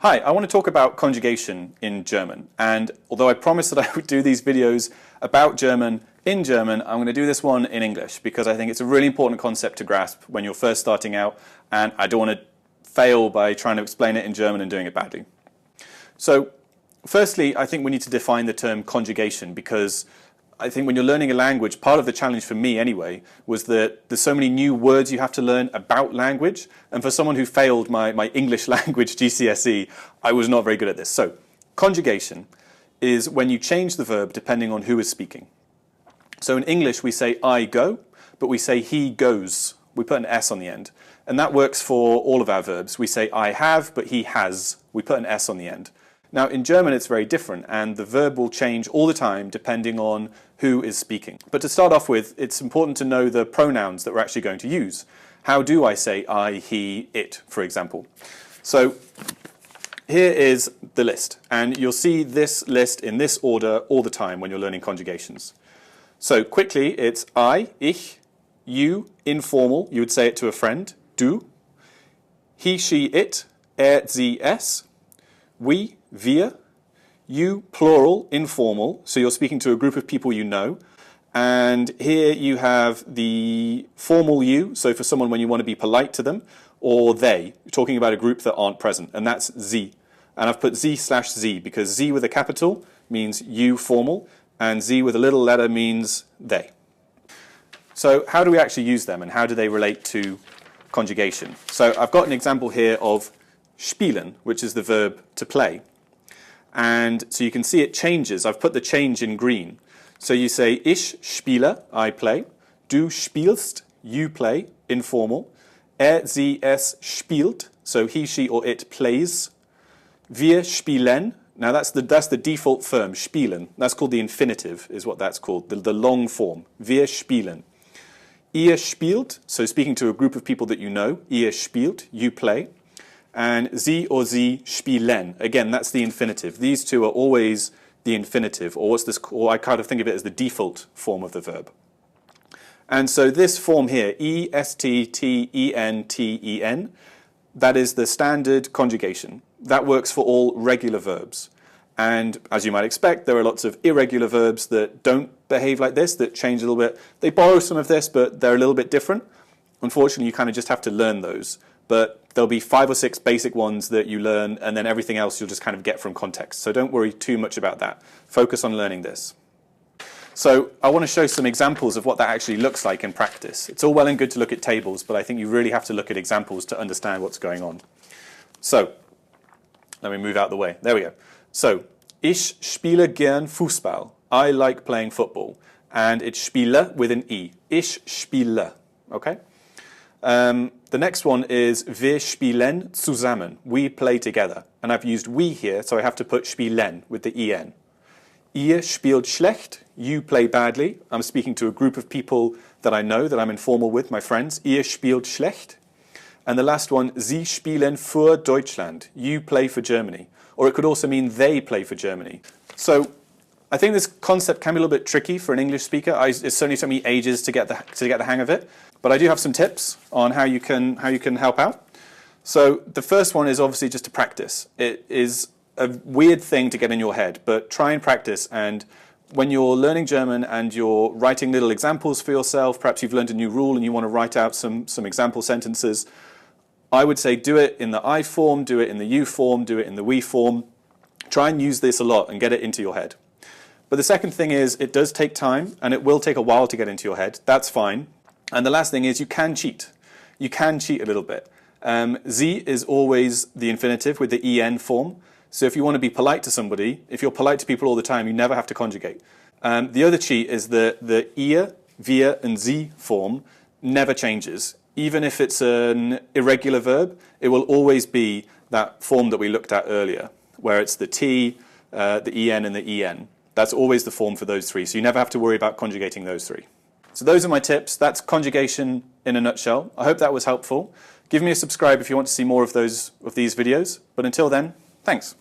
Hi, I want to talk about conjugation in German, and although I promised that I would do these videos about German in German, I'm going to do this one in English because I think it's a really important concept to grasp when you're first starting out, and I don't want to fail by trying to explain it in German and doing it badly. So, firstly, I think we need to define the term conjugation because I think when you're learning a language, part of the challenge for me anyway, was that there's so many new words you have to learn about language. And for someone who failed my English language GCSE, I was not very good at this. So conjugation is when you change the verb depending on who is speaking. So in English we say I go, but we say he goes. We put an S on the end. And that works for all of our verbs. We say I have, but he has. We put an S on the end. Now, in German, it's very different, and the verb will change all the time depending on who is speaking. But to start off with, it's important to know the pronouns that we're actually going to use. How do I say I, he, it, for example? So here is the list, and you'll see this list in this order all the time when you're learning conjugations. So quickly, it's I, ich, you, informal, you would say it to a friend, du, he, she, it, sie, es, we, wir, you, plural, informal, so you're speaking to a group of people you know, and here you have the formal you, so for someone when you want to be polite to them, or they, you're talking about a group that aren't present, and that's sie. And I've put sie/sie because sie with a capital means you, formal, and sie with a little letter means they. So how do we actually use them, and how do they relate to conjugation? So I've got an example here of spielen, which is the verb to play. And so you can see it changes. I've put the change in green. So you say, ich spiele, I play. Du spielst, you play, informal. Sie, es spielt, so he, she, or it plays. Wir spielen, now that's the default form, spielen. That's called the infinitive, is what that's called, the long form. Wir spielen. Ihr spielt, so speaking to a group of people that you know. Ihr spielt, you play. And sie or sie spielen. Again, that's the infinitive. These two are always the infinitive, or I kind of think of it as the default form of the verb. And so this form here, E-S-T-T-E-N-T-E-N, that is the standard conjugation. That works for all regular verbs. And as you might expect, there are lots of irregular verbs that don't behave like this, that change a little bit. They borrow some of this, but they're a little bit different. Unfortunately, you kind of just have to learn those. But there'll be 5 or 6 basic ones that you learn, and then everything else you'll just kind of get from context. So don't worry too much about that. Focus on learning this. So I want to show some examples of what that actually looks like in practice. It's all well and good to look at tables, but I think you really have to look at examples to understand what's going on. So let me move out the way. There we go. So, ich spiele gern Fußball. I like playing football. And it's spiele with an E. Ich spiele. Okay? The next one is wir spielen zusammen. We play together. And I've used we here, so I have to put spielen with the en. Ihr spielt schlecht. You play badly. I'm speaking to a group of people that I know, that I'm informal with, my friends. Ihr spielt schlecht. And the last one, sie spielen für Deutschland. You play for Germany. Or it could also mean they play for Germany. So I think this concept can be a little bit tricky for an English speaker. It certainly took me ages to get the hang of it. But I do have some tips on how you can help out. So the first one is obviously just to practice. It is a weird thing to get in your head, but try and practice. And when you're learning German and you're writing little examples for yourself, perhaps you've learned a new rule and you want to write out some example sentences, I would say do it in the I form, do it in the you form, do it in the we form. Try and use this a lot and get it into your head. But the second thing is it does take time and it will take a while to get into your head. That's fine. And the last thing is you can cheat. You can cheat a little bit. Sie is always the infinitive with the en form. So if you want to be polite to somebody, if you're polite to people all the time, you never have to conjugate. The other cheat is the ihr, wir, and sie form never changes. Even if it's an irregular verb, it will always be that form that we looked at earlier, where it's the T, the en, and the en. That's always the form for those three, so you never have to worry about conjugating those three. So those are my tips. That's conjugation in a nutshell. I hope that was helpful. Give me a subscribe if you want to see more of these videos. But until then, thanks.